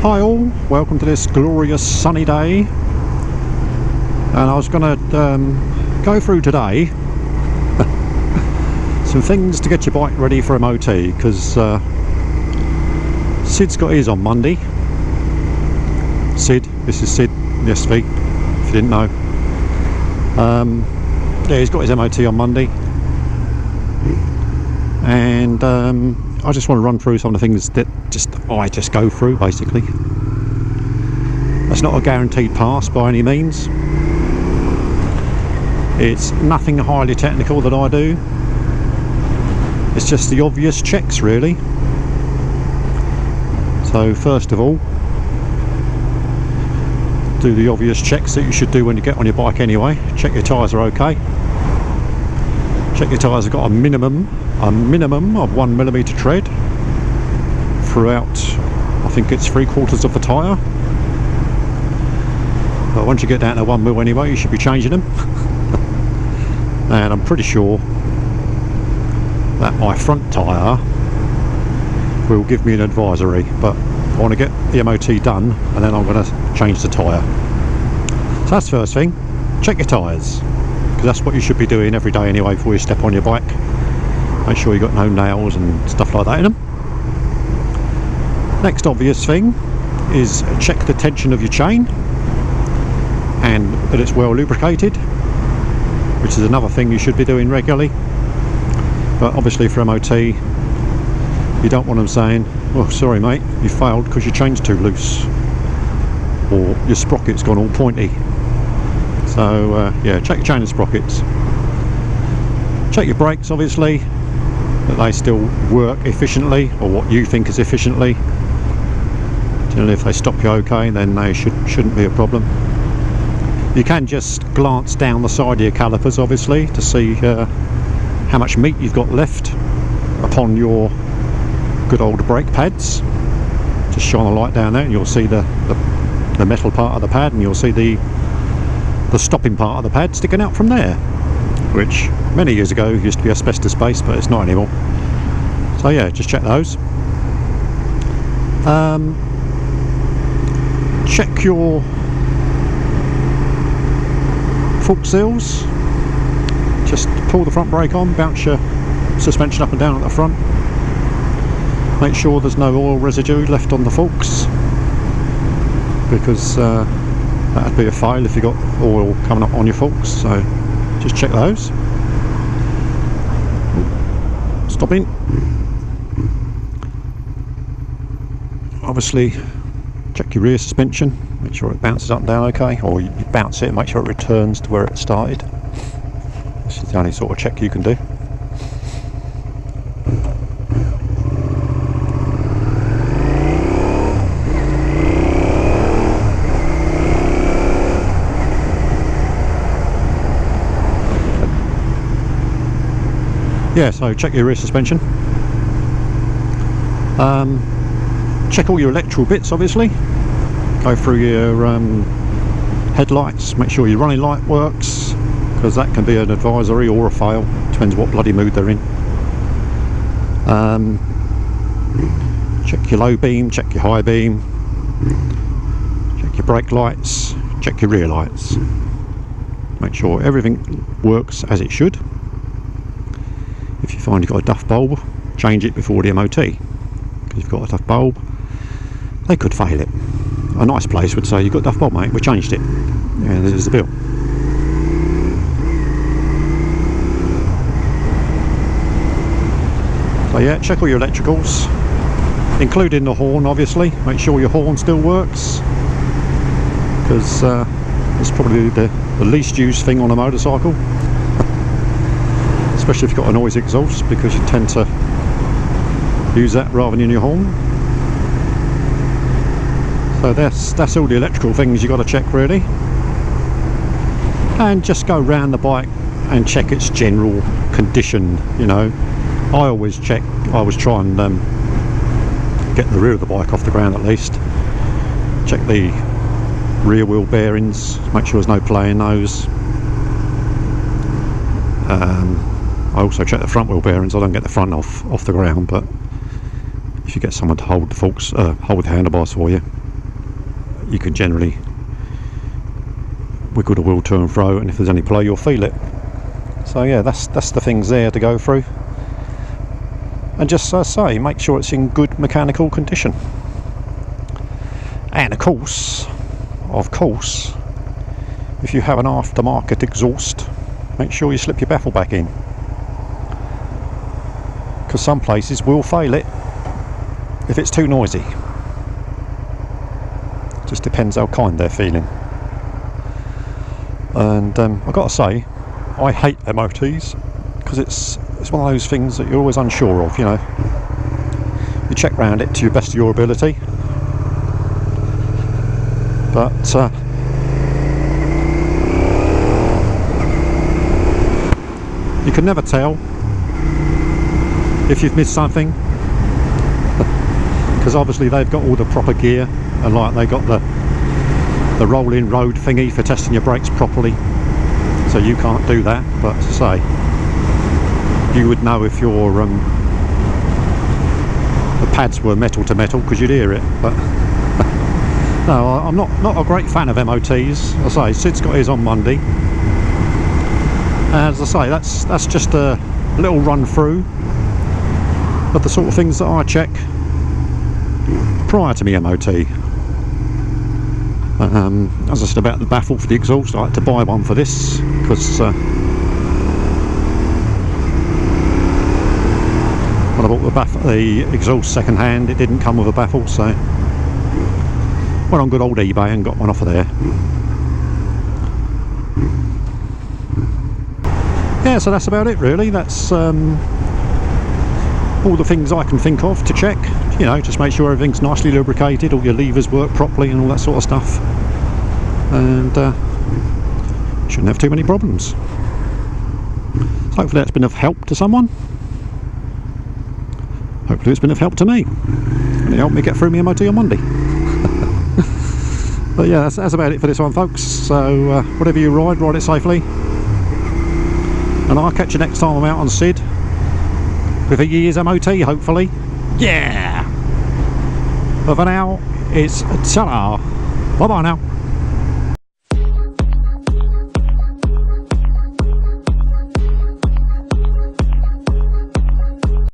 Hi all, welcome to this glorious sunny day, and I was going to go through today some things to get your bike ready for MOT, because Sid's got his on Monday. Sid, this is Sid, the SV, if you didn't know. Yeah, he's got his MOT on Monday, and I just want to run through some of the things that I just go through, basically. That's not a guaranteed pass by any means. It's nothing highly technical that I do. It's just the obvious checks, really. So first of all, do the obvious checks that you should do when you get on your bike anyway. Check your tyres are okay. Check your tyres have got a minimum of 1mm tread throughout, I think it's 3/4 of the tyre. But once you get down to 1mm anyway, you should be changing them. And I'm pretty sure that my front tyre will give me an advisory, but I want to get the MOT done and then I'm going to change the tyre. So that's the first thing. Check your tyres, because that's what you should be doing every day anyway before you step on your bike. Make sure you've got no nails and stuff like that in them. Next obvious thing is check the tension of your chain and that it's well lubricated, which is another thing you should be doing regularly. But obviously for MOT you don't want them saying, "Oh, sorry mate, you failed because your chain's too loose," or "your sprocket's gone all pointy." So yeah, check your chain and sprockets. Check your brakes, obviously, that they still work efficiently, or what you think is efficiently. Generally, if they stop you okay, then they shouldn't be a problem. You can just glance down the side of your calipers, obviously, to see how much meat you've got left upon your good old brake pads. Just shine a light down there and you'll see the metal part of the pad, and you'll see the stopping part of the pad sticking out from there, which many years ago used to be asbestos based, but it's not anymore. So yeah, just check those. Check your fork seals. Just pull the front brake on, bounce your suspension up and down at the front. Make sure there's no oil residue left on the forks, because that'd be a fail if you got oil coming up on your forks. So just check those. Stopping. Obviously check your rear suspension, make sure it bounces up and down okay, or you bounce it and make sure it returns to where it started. This is the only sort of check you can do. Yeah, so check your rear suspension. Check all your electrical bits, obviously. Go through your headlights, make sure your running light works, because that can be an advisory or a fail, depends what bloody mood they're in. Check your low beam, check your high beam, check your brake lights, check your rear lights. Make sure everything works as it should. If you find you've got a duff bulb, change it before the MOT. If you've got a duff bulb, they could fail it. A nice place would say, "You've got a duff bulb, mate, we changed it. Yeah, this is the bill." So yeah, check all your electricals, including the horn, obviously. Make sure your horn still works, because it's probably the least used thing on a motorcycle. Especially if you've got a noise exhaust, because you tend to use that rather than your horn. So that's all the electrical things you got to check, really. And just go round the bike and check its general condition. You know, I always try and get the rear of the bike off the ground at least. Check the rear wheel bearings, make sure there's no play in those. I also check the front wheel bearings. I don't get the front off the ground, but if you get someone to hold the forks, hold the handlebars for you, you can generally wiggle the wheel to and fro, and if there's any play you'll feel it. So yeah, that's the things there to go through, and just as I say, make sure it's in good mechanical condition. And of course, if you have an aftermarket exhaust, make sure you slip your baffle back in, because some places will fail it if it's too noisy. Just depends how kind they're feeling. And I've got to say, I hate MOTs, because it's one of those things that you're always unsure of, you know. You check round it to your best of your ability, but you can never tell if you've missed something, because obviously they've got all the proper gear, and like they got the rolling road thingy for testing your brakes properly, so you can't do that. But as I say, you would know if your the pads were metal to metal, because you'd hear it. But no, I'm not a great fan of MOTs. As I say, Sid's got his on Monday, and as I say, that's just a little run through of the sort of things that I check prior to my MOT. As I said about the baffle for the exhaust, I had to buy one for this, because when I bought the exhaust second hand, it didn't come with a baffle, so went on good old eBay and got one off of there. Yeah, so that's about it really. That's all the things I can think of to check. You know, just make sure everything's nicely lubricated, all your levers work properly and all that sort of stuff, and shouldn't have too many problems. So hopefully that's been of help to someone. Hopefully it's been of help to me, and it helped me get through my MOT on Monday. But yeah, that's about it for this one, folks. So whatever you ride, ride it safely, and I'll catch you next time I'm out on Sid with a year's MOT, hopefully. Yeah! But for now, it's ta-ra. Bye bye now.